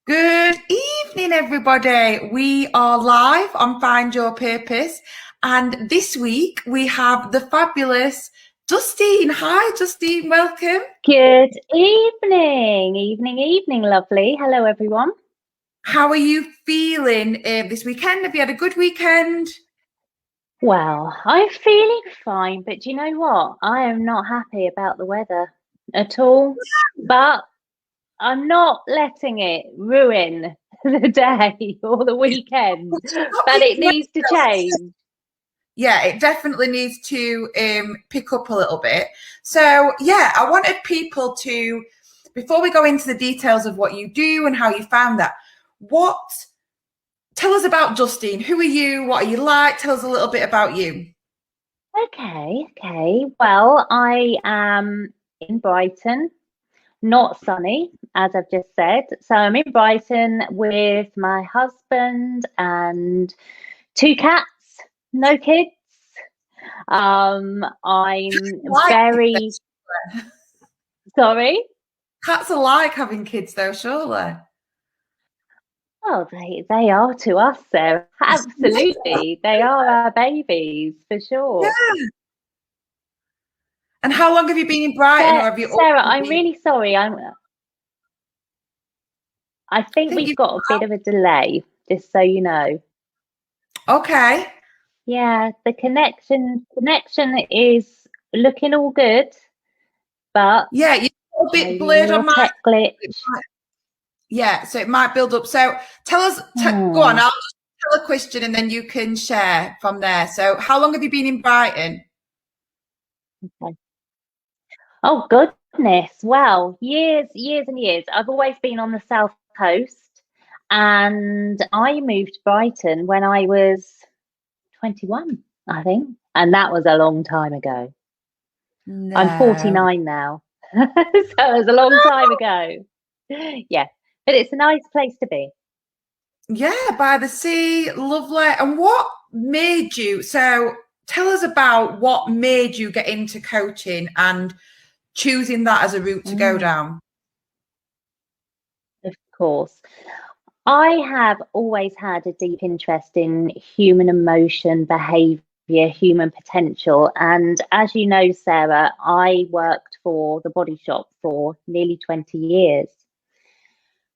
Good evening, everybody. We are live on Find Your Purpose, and this week we have the fabulous Justine. Hi, Justine. Welcome. Good evening, lovely. Hello, everyone. How are you feeling this weekend? Have you had a good weekend? Well, I'm feeling fine, but do you know what? I am not happy about the weather at all, but I'm not letting it ruin the day or the weekend, but it needs to change. Yeah, it definitely needs to pick up a little bit. So, yeah, I wanted people to, before we go into the details of what you do and how you found that, tell us about Justine. Who are you? What are you like? Tell us a little bit about you. Okay. Well, I am in Brighton, not sunny, as I've just said. So I'm in Brighton with my husband and 2 cats, no kids. I'm very sorry. Cats are like having kids, though, surely. Oh, they are to us, Sarah. Absolutely, they are our babies for sure. Yeah. And how long have you been in Brighton, or have you? Sarah, I'm really sorry. I think we've got a bit of a delay, just so you know. Okay. Yeah, the connection is looking all good, but Yeah, you're a bit maybe a blurred little on my. tech glitch. Yeah, so it might build up. So tell us. Go on. I'll just tell a question, and then you can share from there. So, how long have you been in Brighton? Okay. Oh goodness, well, years and years. I've always been on the south coast, and I moved to Brighton when I was 21, I think, and that was a long time ago. No. I'm 49 now, so it was a long time ago. Yeah, but it's a nice place to be. Yeah, by the sea, lovely. And what made you? So, tell us about what made you get into coaching and choosing that as a route to go down. Of course. I have always had a deep interest in human emotion, behaviour, human potential. And as you know, Sarah, I worked for the Body Shop for nearly 20 years.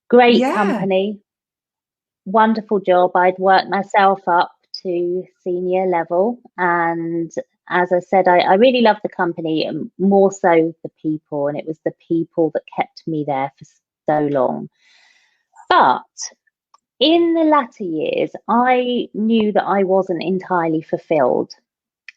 Great Yeah. company, wonderful job. I'd worked myself up to senior level. And as I said, I really loved the company, and more so the people. And it was the people that kept me there for so long. But in the latter years, I knew that I wasn't entirely fulfilled.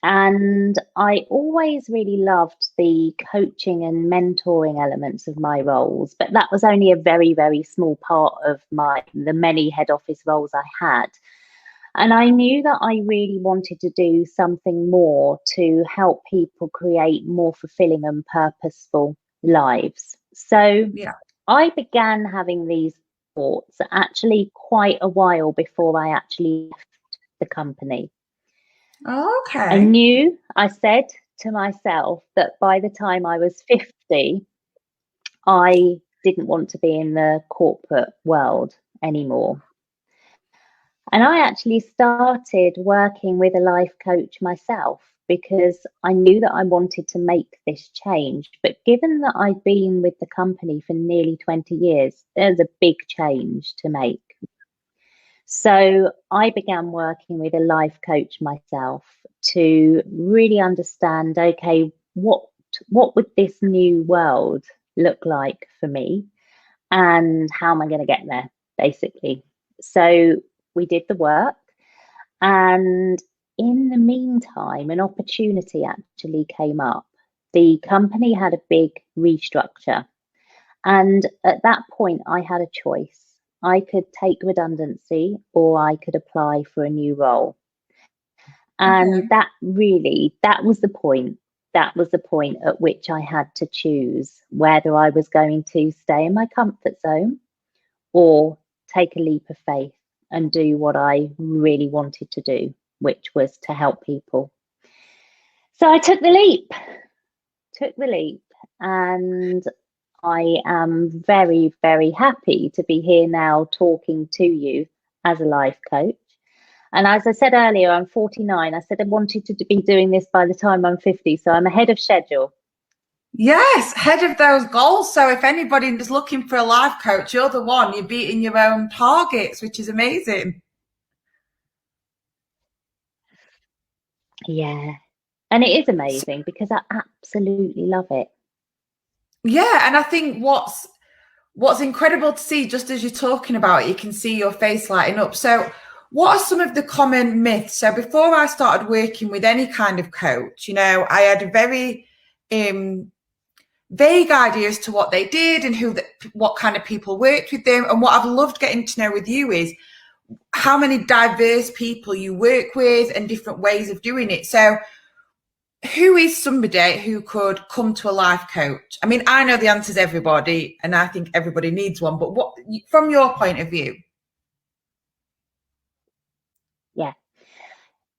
And I always really loved the coaching and mentoring elements of my roles, but that was only a very, very small part of the many head office roles I had. And I knew that I really wanted to do something more to help people create more fulfilling and purposeful lives. So Yeah. I began having these thoughts actually quite a while before I actually left the company. Okay. I said to myself that by the time I was 50, I didn't want to be in the corporate world anymore. And I actually started working with a life coach myself because I knew that I wanted to make this change. But given that I'd been with the company for nearly 20 years, there's a big change to make. So I began working with a life coach myself to really understand, okay, what would this new world look like for me, and how am I going to get there, basically. So we did the work, and in the meantime, an opportunity actually came up. The company had a big restructure, and at that point, I had a choice. I could take redundancy or I could apply for a new role. And that was the point. That was the point at which I had to choose whether I was going to stay in my comfort zone or take a leap of faith and do what I really wanted to do, which was to help people. So I took the leap, and I am very, very happy to be here now talking to you as a life coach. And as I said earlier, I'm 49. I said I wanted to be doing this by the time I'm 50, so I'm ahead of schedule. Yes, ahead of those goals. So if anybody is looking for a life coach, you're the one. You're beating your own targets, which is amazing. Yeah. And it is amazing because I absolutely love it. Yeah, and I think what's incredible to see, just as you're talking about it, you can see your face lighting up. So what are some of the common myths? So before I started working with any kind of coach, I had a very vague idea as to what they did and what kind of people worked with them. And what I've loved getting to know with you is how many diverse people you work with and different ways of doing it. So who is somebody who could come to a life coach? I mean, I know the answer is everybody, and I think everybody needs one, but what, from your point of view? Yeah.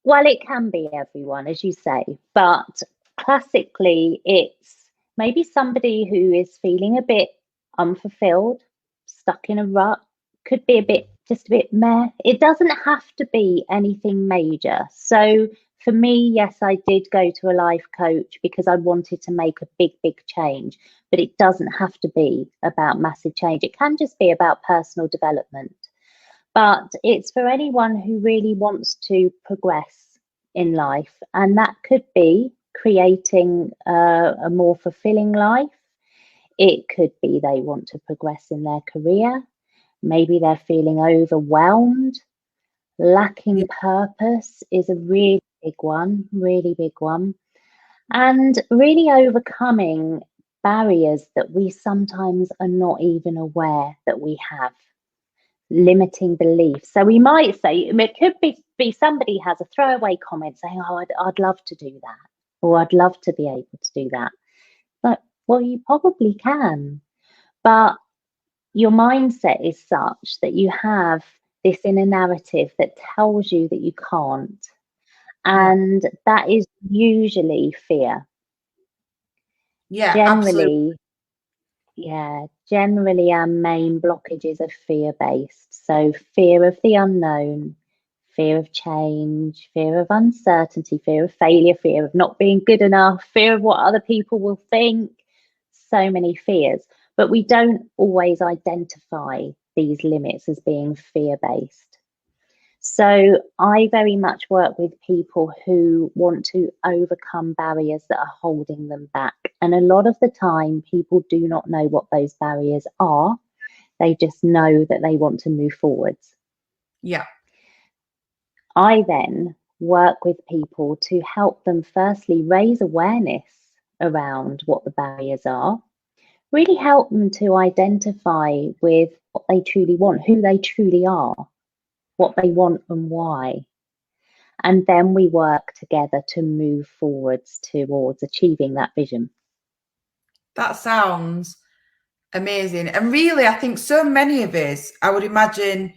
Well, it can be everyone, as you say, but classically, it's maybe somebody who is feeling a bit unfulfilled, stuck in a rut, could be just a bit meh. It doesn't have to be anything major. So for me, yes, I did go to a life coach because I wanted to make a big, big change, but it doesn't have to be about massive change. It can just be about personal development. But it's for anyone who really wants to progress in life. And that could be creating a more fulfilling life. It could be they want to progress in their career. Maybe they're feeling overwhelmed. Lacking purpose is a really big one, really big one. And really overcoming barriers that we sometimes are not even aware that we have. Limiting beliefs. So we might say it could be somebody has a throwaway comment saying, "Oh, I'd love to do that," or "I'd love to be able to do that." But well, you probably can, but your mindset is such that you have this inner narrative that tells you that you can't, and that is usually fear. Yeah, absolutely. Generally our main blockages are fear-based. So fear of the unknown, fear of change, fear of uncertainty, fear of failure, fear of not being good enough, fear of what other people will think. So many fears, but we don't always identify these limits as being fear-based. So I very much work with people who want to overcome barriers that are holding them back. And a lot of the time, people do not know what those barriers are. They just know that they want to move forwards. Yeah. I then work with people to help them firstly raise awareness around what the barriers are, really help them to identify with what they truly want, who they truly are, what they want and why. And then we work together to move forwards towards achieving that vision. That sounds amazing. And really, I think so many of us, I would imagine,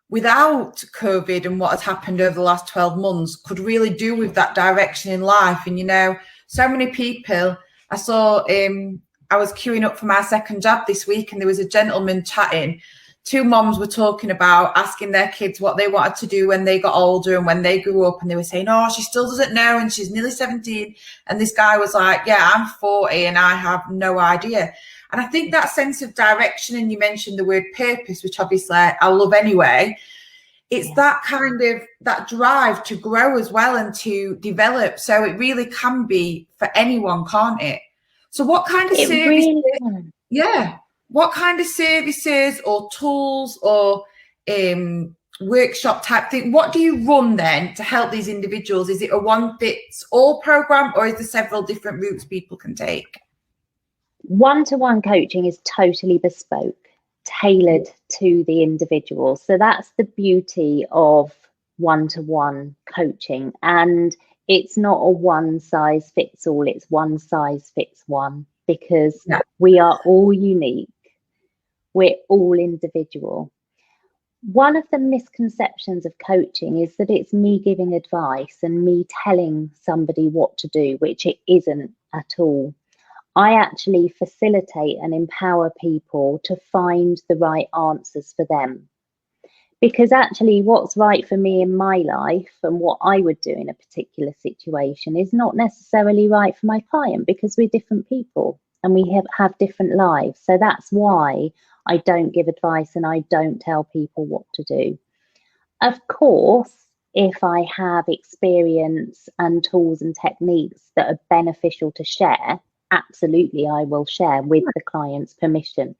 without COVID and what has happened over the last 12 months, could really do with that direction in life. And, so many people, I saw, I was queuing up for my second job this week, and there was a gentleman chatting. Two moms were talking about asking their kids what they wanted to do when they got older and when they grew up. And they were saying, "Oh, she still doesn't know, and she's nearly 17. And this guy was like, "Yeah, I'm 40 and I have no idea." And I think that sense of direction, and you mentioned the word purpose, which obviously I love anyway. It's that kind of that drive to grow as well and to develop. So it really can be for anyone, can't it? So what kind of services? Yeah. What kind of services or tools or workshop type thing? What do you run then to help these individuals? Is it a one fits all program, or is there several different routes people can take? One-to-one coaching is totally bespoke, tailored to the individual. So that's the beauty of one-to-one coaching. And it's not a one size fits all, it's one size fits one, because we are all unique. We're all individual. One of the misconceptions of coaching is that it's me giving advice and me telling somebody what to do, which it isn't at all. I actually facilitate and empower people to find the right answers for them. Because actually, what's right for me in my life and what I would do in a particular situation is not necessarily right for my client, because we're different people and we have different lives. So that's why I don't give advice and I don't tell people what to do. Of course, if I have experience and tools and techniques that are beneficial to share, absolutely I will share with the client's permission.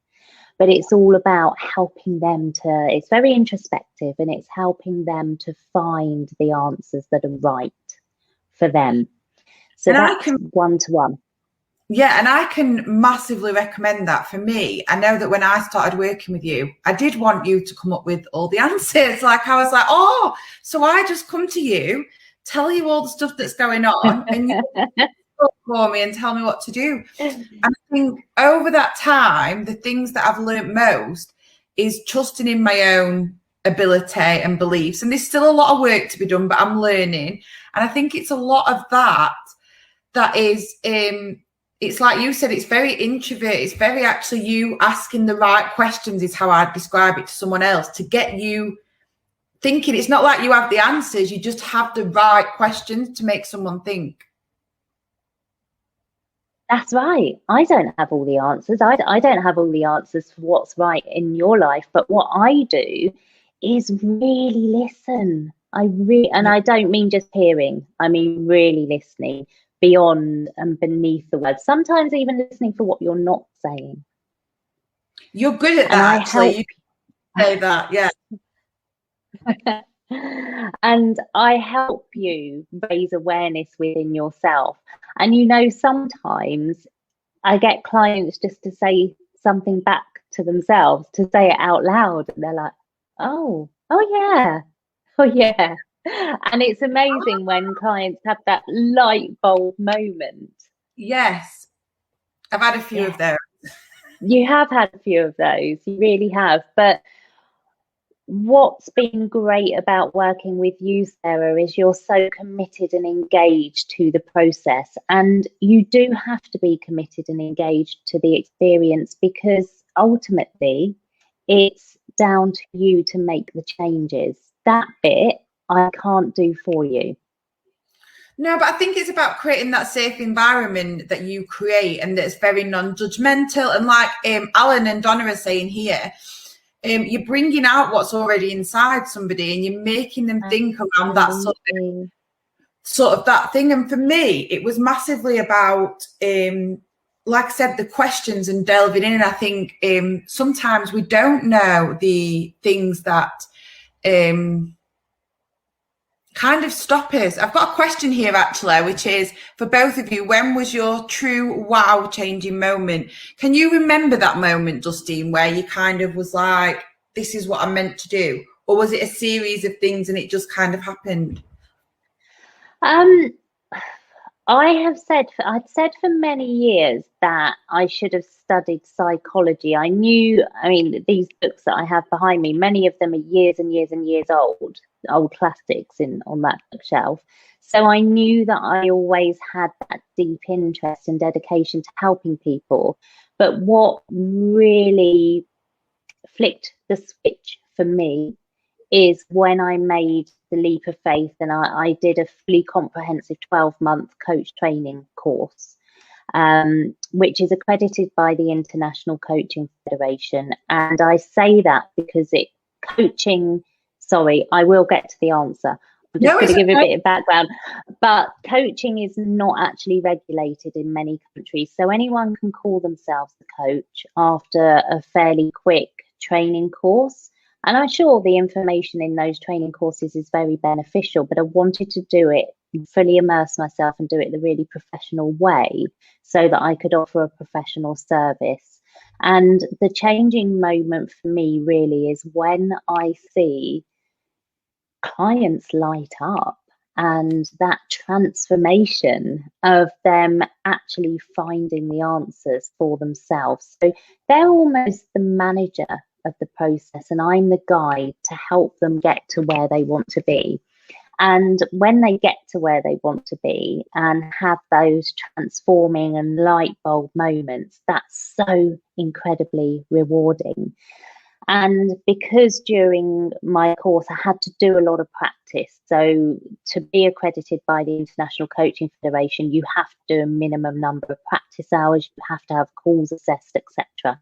But it's all about helping them to, it's very introspective, and it's helping them to find the answers that are right for them. So And that's one-to-one. Yeah, and I can massively recommend that. For me, I know that when I started working with you, I did want you to come up with all the answers. Like, I was like, oh, so I just come to you, tell you all the stuff that's going on, and you for me and tell me what to do. And I think over that time, the things that I've learned most is trusting in my own ability and beliefs. And there's still a lot of work to be done, but I'm learning. And I think it's a lot of that is it's like you said, it's very introvert. It's very actually you asking the right questions is how I'd describe it to someone else, to get you thinking. It's not like you have the answers, you just have the right questions to make someone think. That's right. I don't have all the answers. I don't have all the answers for what's right in your life. But what I do is really listen. And I don't mean just hearing. I mean really listening beyond and beneath the words. Sometimes even listening for what you're not saying. You're good at that, actually. You say that, yeah. And I help you raise awareness within yourself. And you know, sometimes I get clients just to say something back to themselves, to say it out loud, and they're like, oh yeah, oh yeah. And it's amazing when clients have that light bulb moment. Yes, I've had a few of those. You have had a few of those, you really have. But what's been great about working with you, Sarah, is you're so committed and engaged to the process. And you do have to be committed and engaged to the experience, because ultimately it's down to you to make the changes. That bit I can't do for you. No, but I think it's about creating that safe environment that you create, and that's very non-judgmental. And like Alan and Donna are saying here, you're bringing out what's already inside somebody, and you're making them think around that sort of that thing. And for me, it was massively about, like I said, the questions and delving in. And I think sometimes we don't know the things that kind of stop us. I've got a question here, actually, which is for both of you. When was your true wow changing moment? Can you remember that moment, Justine, where you kind of was like, this is what I'm meant to do? Or was it a series of things and it just kind of happened? I'd said for many years that I should have studied psychology. I mean, these books that I have behind me, many of them are years and years and years old classics on that bookshelf. So I knew that I always had that deep interest and dedication to helping people. But what really flicked the switch for me is when I made the leap of faith, and I did a fully comprehensive 12-month coach training course, which is accredited by the International Coaching Federation. And I say that because I will get to the answer. I'm just going to give a bit of background. But coaching is not actually regulated in many countries. So anyone can call themselves a coach after a fairly quick training course. And I'm sure the information in those training courses is very beneficial, but I wanted to do it, fully immerse myself and do it the really professional way so that I could offer a professional service. And the changing moment for me really is when I see clients light up, and that transformation of them actually finding the answers for themselves. So they're almost the manager of the process, and I'm the guide to help them get to where they want to be. And when they get to where they want to be and have those transforming and light bulb moments, that's so incredibly rewarding. And because during my course I had to do a lot of practice, so to be accredited by the International Coaching Federation, you have to do a minimum number of practice hours, you have to have calls assessed, etc.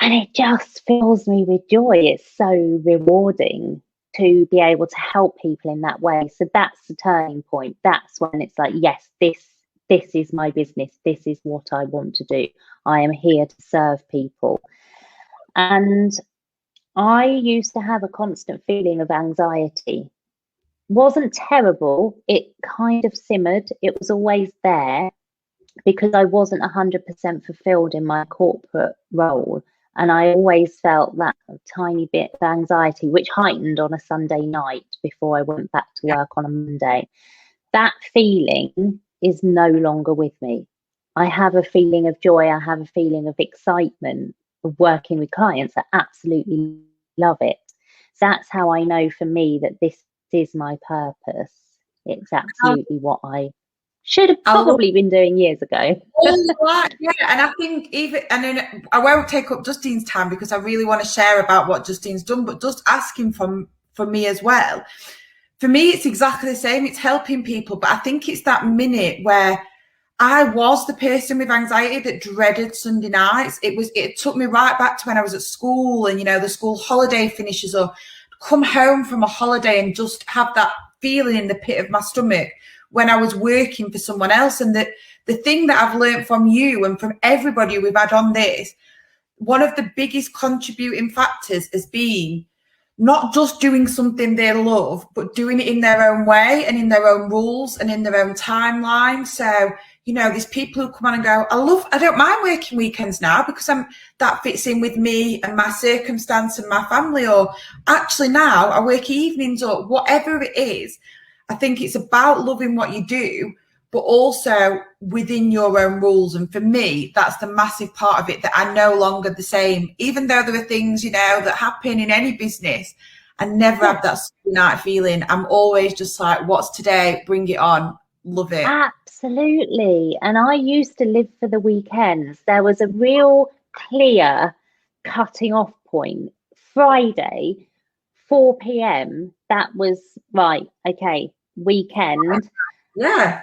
And it just fills me with joy. It's so rewarding to be able to help people in that way. So that's the turning point. That's when it's like, yes, this is my business. This is what I want to do. I am here to serve people. And I used to have a constant feeling of anxiety. Wasn't terrible. It kind of simmered. It was always there because I wasn't 100% fulfilled in my corporate role. And I always felt that tiny bit of anxiety, which heightened on a Sunday night before I went back to work on a Monday. That feeling is no longer with me. I have a feeling of joy. I have a feeling of excitement of working with clients. I absolutely love it. So that's how I know for me that this is my purpose. It's absolutely what I should have probably been doing years ago. Yeah, and I think then I won't take up Justine's time because I really want to share about what Justine's done, but just asking from me as well. For me, it's exactly the same. It's helping people, but I think it's that minute where I was the person with anxiety that dreaded Sunday nights. It took me right back to when I was at school, and the school holiday finishes, or come home from a holiday and just have that feeling in the pit of my stomach when I was working for someone else. And the thing that I've learned from you and from everybody we've had on this, one of the biggest contributing factors has been not just doing something they love, but doing it in their own way and in their own rules and in their own timeline. So, there's people who come on and go, I don't mind working weekends now because that fits in with me and my circumstance and my family, or actually now I work evenings, or whatever it is. I think it's about loving what you do, but also within your own rules. And for me, that's the massive part of it, that I'm no longer the same. Even though there are things, that happen in any business, I never have that Sunday night feeling. I'm always just like, what's today? Bring it on. Love it. Absolutely. And I used to live for the weekends. There was a real clear cutting off point. Friday, 4 p.m. That was right. Okay. Weekend. Yeah.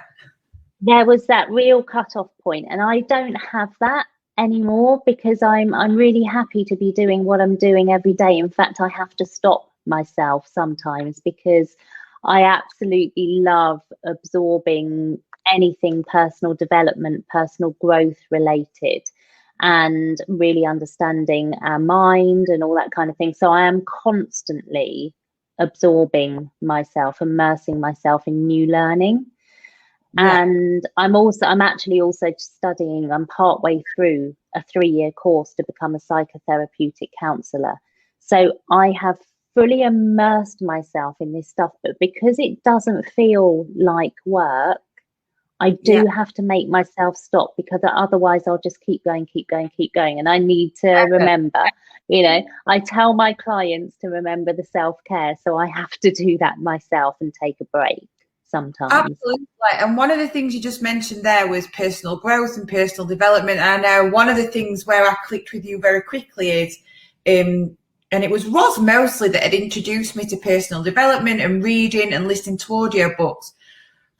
There was that real cut-off point, and I don't have that anymore because I'm really happy to be doing what I'm doing every day. In fact, I have to stop myself sometimes because I absolutely love absorbing anything personal development, personal growth related, and really understanding our mind and all that kind of thing. So I am constantly absorbing myself, immersing myself in new learning. Yeah. And I'm actually also studying, I'm partway through a 3-year course to become a psychotherapeutic counsellor. So I have fully immersed myself in this stuff, but because it doesn't feel like work, I do have to make myself stop, because otherwise I'll just keep going. And I need to remember, I tell my clients to remember the self-care. So I have to do that myself and take a break sometimes. Absolutely. And one of the things you just mentioned there was personal growth and personal development. And I know one of the things where I clicked with you very quickly is, and it was Roz mostly that had introduced me to personal development and reading and listening to audiobooks.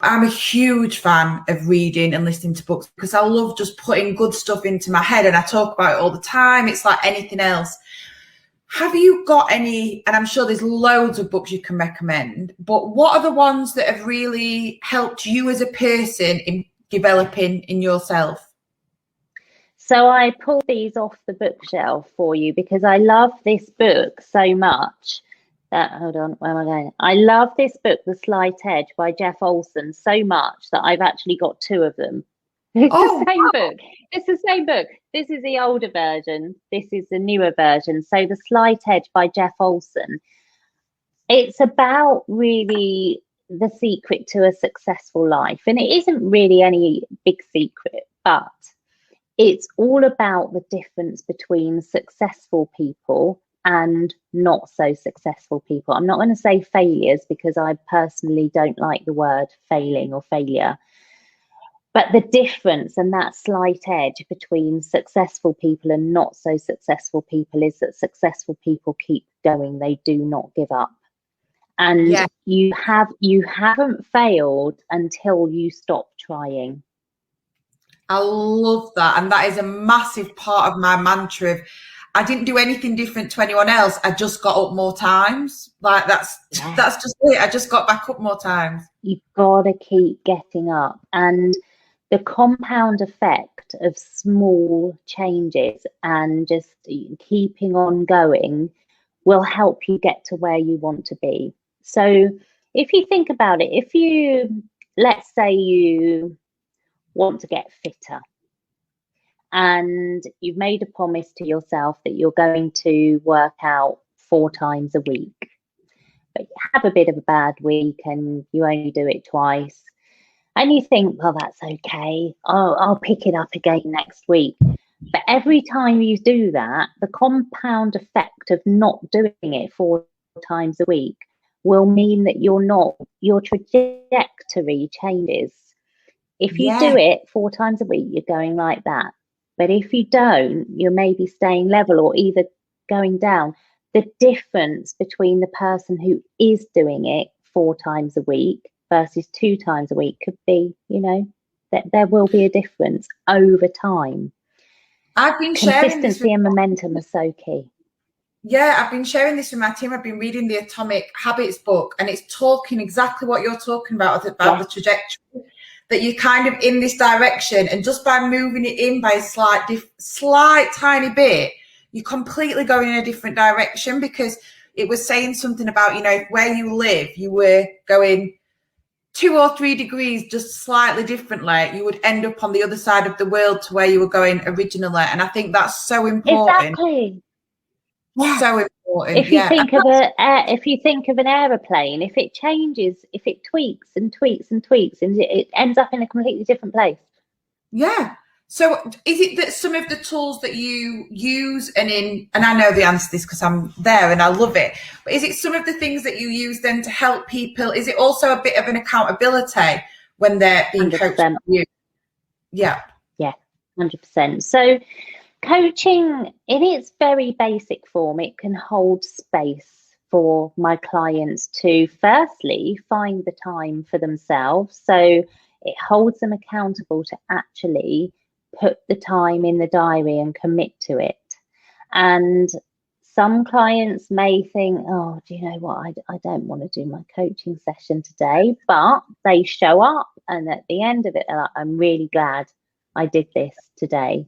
I'm a huge fan of reading and listening to books because I love just putting good stuff into my head, and I talk about it all the time. It's like anything else. Have you got any, and I'm sure there's loads of books you can recommend, but what are the ones that have really helped you as a person in developing in yourself? So I pulled these off the bookshelf for you because I love this book so much. Hold on, where am I going? I love this book, The Slight Edge by Jeff Olson, so much that I've actually got 2 of them. It's the same book. It's the same book. This is the older version. This is the newer version. So The Slight Edge by Jeff Olson. It's about really the secret to a successful life. And it isn't really any big secret, but it's all about the difference between successful people and not so successful people. I'm not going to say failures because I personally don't like the word failing or failure. But the difference and that slight edge between successful people and not so successful people is that successful people keep going. They do not give up. And Yeah. you haven't failed until you stop trying. I love that. And that is a massive part of my mantra of I didn't do anything different to anyone else. I just got up more times. Like that's just it. I just got back up more times. You've got to keep getting up. And the compound effect of small changes and just keeping on going will help you get to where you want to be. So if you think about it, if you, let's say you want to get fitter and you've made a promise to yourself that you're going to work out 4 times a week, but you have a bit of a bad week and you only do it twice, and you think, well, that's okay, I'll pick it up again next week. But every time you do that, the compound effect of not doing it 4 times a week will mean that your trajectory changes. If you do it 4 times a week, you're going like that. But if you don't, you're maybe staying level or either going down. The difference between the person who is doing it 4 times a week versus 2 times a week could be, that there will be a difference over time. I've been sharing this. Consistency and momentum are so key. Yeah, I've been sharing this with my team. I've been reading the Atomic Habits book, and it's talking exactly what you're talking about the trajectory, that you're kind of in this direction, and just by moving it in by a slight tiny bit, you're completely going in a different direction, because it was saying something about, where you live, you were going 2 or 3 degrees just slightly differently, you would end up on the other side of the world to where you were going originally. And I think that's so important. Exactly. Yeah. So important. If you think of an aeroplane, if it changes, if it tweaks and tweaks and tweaks, and it ends up in a completely different place. Yeah. So is it that some of the tools that you use, and I know the answer to this because I'm there and I love it, but is it some of the things that you use then to help people? Is it also a bit of an accountability when they're being 100%. Coached by you? Yeah. Yeah, 100%. So coaching in its very basic form, it can hold space for my clients to firstly find the time for themselves. So it holds them accountable to actually put the time in the diary and commit to it. And some clients may think, oh, do you know what? I don't want to do my coaching session today, but they show up, and at the end of it, they're like, I'm really glad I did this today,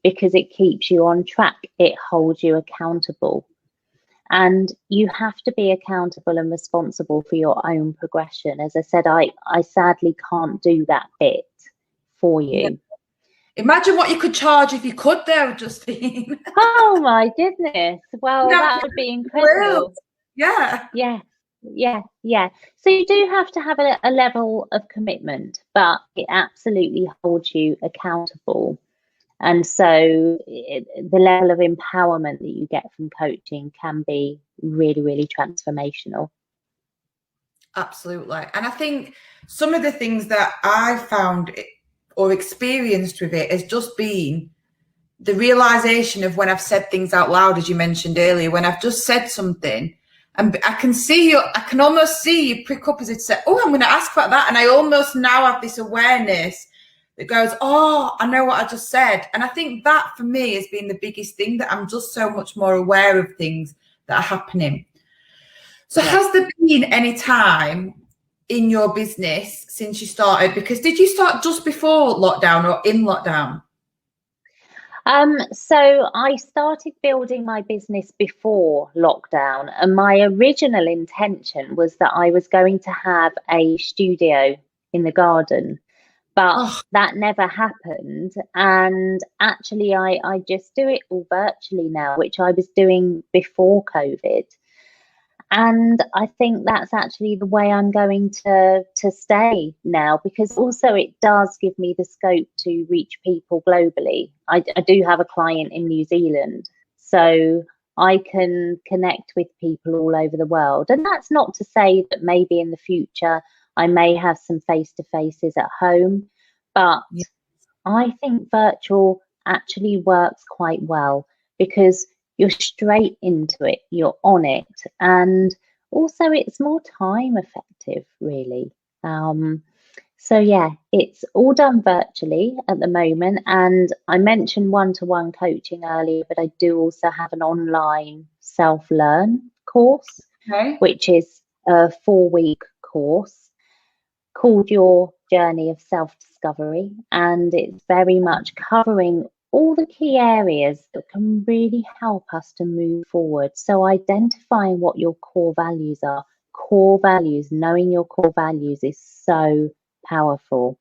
because it keeps you on track. It holds you accountable. And you have to be accountable and responsible for your own progression. As I said, I sadly can't do that bit for you. Yeah. Imagine what you could charge if you could there, Justine. Oh my goodness. Well, that would be incredible. Yeah. Yeah. So you do have to have a level of commitment, but it absolutely holds you accountable. And so the level of empowerment that you get from coaching can be really, really transformational. Absolutely. And I think some of the things that I found or experienced with it has just been the realization of when I've said things out loud, as you mentioned earlier, when I've just said something, and I can almost see you prick up as it said, oh, I'm going to ask about that. And I almost now have this awareness that goes, oh, I know what I just said. And I think that for me has been the biggest thing, that I'm just so much more aware of things that are happening. So has there been any time in your business since you started? Because did you start just before lockdown or in lockdown? So I started building my business before lockdown, and my original intention was that I was going to have a studio in the garden, but that never happened. And actually I just do it all virtually now, which I was doing before COVID. And I think that's actually the way I'm going to stay now, because also it does give me the scope to reach people globally. I do have a client in New Zealand, so I can connect with people all over the world. And that's not to say that maybe in the future I may have some face-to-faces at home, but Yeah. I think virtual actually works quite well because you're straight into it, you're on it, and also it's more time effective, really. So yeah, it's all done virtually at the moment. And I mentioned one-to-one coaching earlier, but I do also have an online self-learn course, Okay. which is a 4-week course called Your Journey of Self-Discovery. And it's very much covering all the key areas that can really help us to move forward. So identifying what your core values are, core values, knowing your core values is so powerful.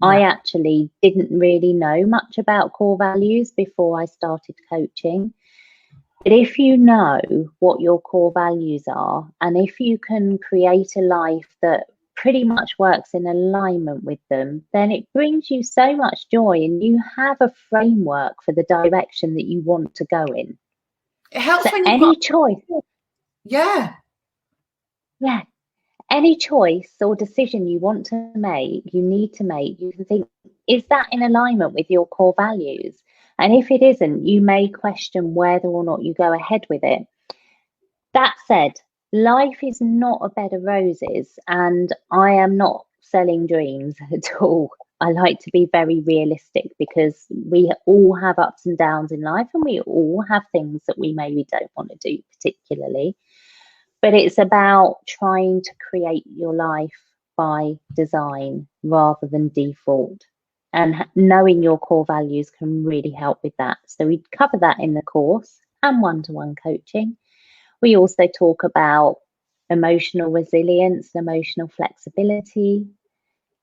I Yeah. actually didn't really know much about core values before I started coaching. But if you know what your core values are, and if you can create a life that pretty much works in alignment with them, then it brings you so much joy and you have a framework for the direction that you want to go in. It helps So when you've got, any choice, yeah. yeah, any choice or decision you want to make, you need to make, you can think, is that in alignment with your core values? And if it isn't, you may question whether or not you go ahead with it. That said, life is not a bed of roses, and I am not selling dreams at all. I like to be very realistic because we all have ups and downs in life, and we all have things that we maybe don't want to do particularly. But it's about trying to create your life by design rather than default. And knowing your core values can really help with that. So we cover that in the course and one-to-one coaching. We also talk about emotional resilience, emotional flexibility,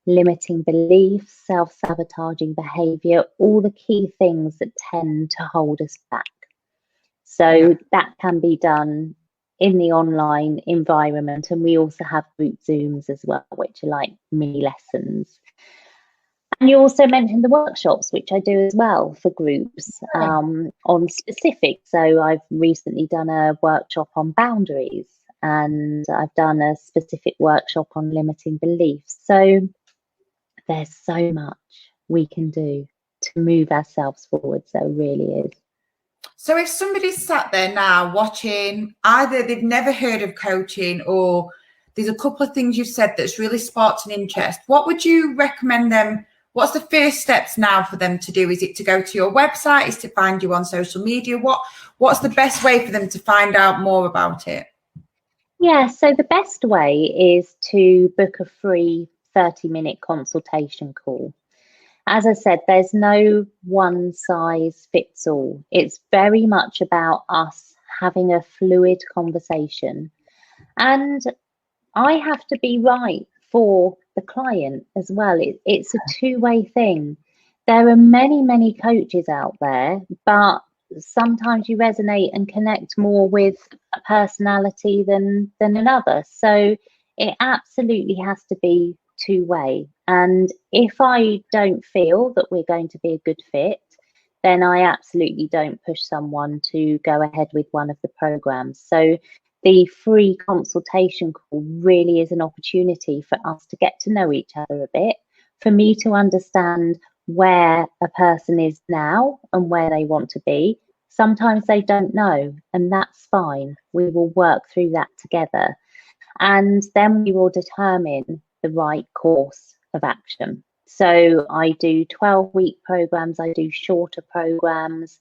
limiting beliefs, self-sabotaging behavior, all the key things that tend to hold us back. So Yeah. that can be done in the online environment. And we also have group Zooms as well, which are like mini lessons. And you also mentioned the workshops, which I do as well for groups on specific. So I've recently done a workshop on boundaries, and I've done a specific workshop on limiting beliefs. So there's so much we can do to move ourselves forward. So it really is. So if somebody's sat there now watching, either they've never heard of coaching or there's a couple of things you've said that's really sparked an interest, what would you recommend them? What's the first steps now for them to do? Is it to go to your website? Is to find you on social media? What's the best way for them to find out more about it? Yeah, so the best way is to book a free 30-minute consultation call. As I said, there's no one size fits all. It's very much about us having a fluid conversation. And I have to be right for the client as well. It's a two-way thing. There are many, many coaches out there, but sometimes you resonate and connect more with a personality than another. So it absolutely has to be two-way. And if I don't feel that we're going to be a good fit, then I absolutely don't push someone to go ahead with one of the programs. So the free consultation call really is an opportunity for us to get to know each other a bit, for me to understand where a person is now and where they want to be. Sometimes they don't know, and that's fine. We will work through that together. And then we will determine the right course of action. So I do 12-week programs, I do shorter programs.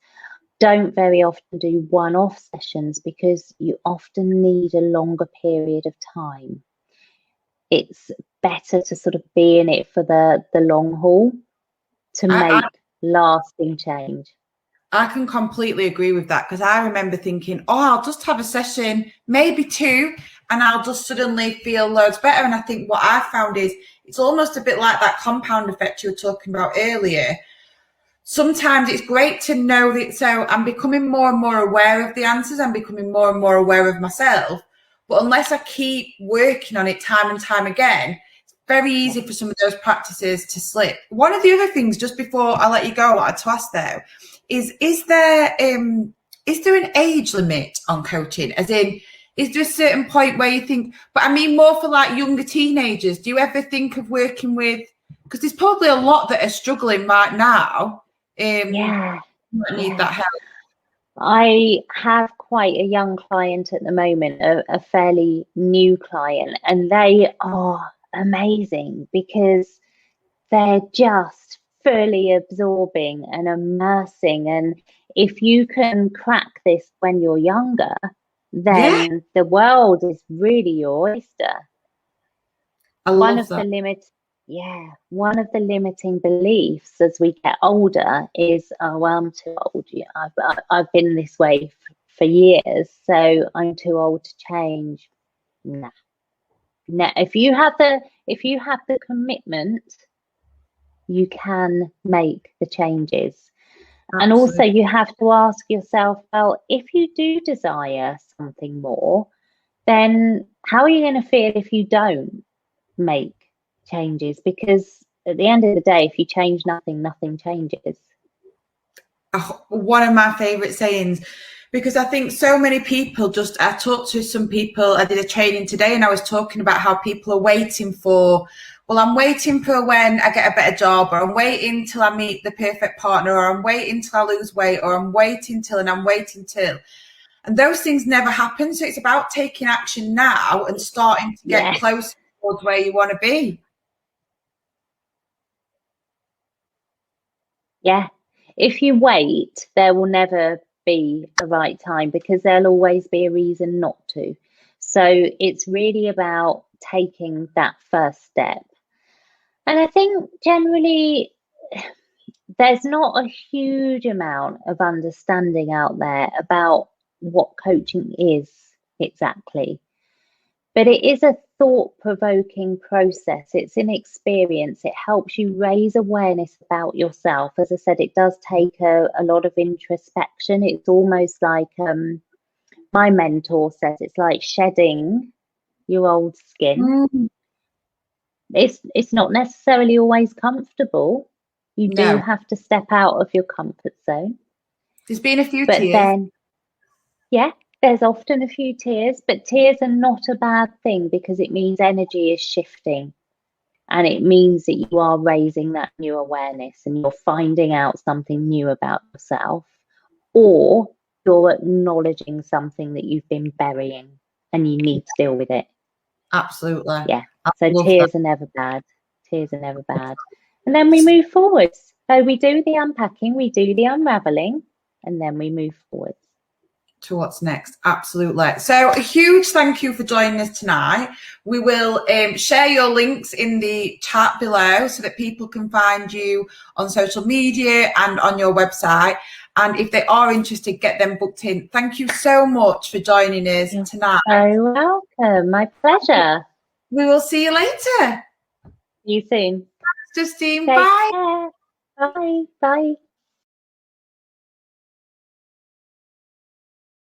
Don't very often do one-off sessions because you often need a longer period of time. It's better to sort of be in it for the long haul to I, make lasting change. I can completely agree with that because I remember thinking, oh, I'll just have a session, maybe two, and I'll just suddenly feel loads better. And I think what I found is it's almost a bit like that compound effect you were talking about earlier. Sometimes it's great to know that. So I'm becoming more and more aware of the answers. I'm becoming more and more aware of myself. But unless I keep working on it time and time again, it's very easy for some of those practices to slip. One of the other things, just before I let you go, I wanted to ask though, is there is there an age limit on coaching? As in, is there a certain point where you think, but I mean more for like younger teenagers, do you ever think of working with, because there's probably a lot that are struggling right now. Yeah. Need that help. I have quite a young client at the moment, a fairly new client, and they are amazing because they're just fully absorbing and immersing. And if you can crack this when you're younger, then the world is really your oyster. I love that. One of the limiting beliefs as we get older is, oh, well, I'm too old. I've been this way for years, so I'm too old to change. Nah. If you have the commitment, you can make the changes. Absolutely. And also you have to ask yourself, well, if you do desire something more, then how are you going to feel if you don't make changes? Because at the end of the day, if you change nothing, nothing changes. One of my favorite sayings, because I think so many people I talked to some people, I did a training today and I was talking about how people are waiting for, well, I'm waiting for when I get a better job, or I'm waiting till I meet the perfect partner, or I'm waiting till I lose weight, or I'm waiting till, and I'm waiting till. And those things never happen. So it's about taking action now and starting to get closer towards where you want to be. Yeah. If you wait, there will never be a right time, because there'll always be a reason not to. So it's really about taking that first step. And I think generally there's not a huge amount of understanding out there about what coaching is exactly. But it is a thought-provoking process. It's an experience. It helps you raise awareness about yourself. As I said, it does take a lot of introspection. It's almost like, my mentor says, it's like shedding your old skin. It's not necessarily always comfortable. You do have to step out of your comfort zone. There's been a few but tears. Then, there's often a few tears, but tears are not a bad thing, because it means energy is shifting, and it means that you are raising that new awareness and you're finding out something new about yourself, or you're acknowledging something that you've been burying and you need to deal with it. Absolutely. Yeah. So tears are never bad. Tears are never bad. And then we move forwards. So we do the unpacking, we do the unraveling, and then we move forwards to what's next. Absolutely. So a huge thank you for joining us tonight. We will share your links in the chat below so that people can find you on social media and on your website. And if they are interested, get them booked in. Thank you so much for joining us tonight. You're welcome. My pleasure. We will see you later. See you soon. Thanks, Justine. Take Bye. care. Bye. Bye.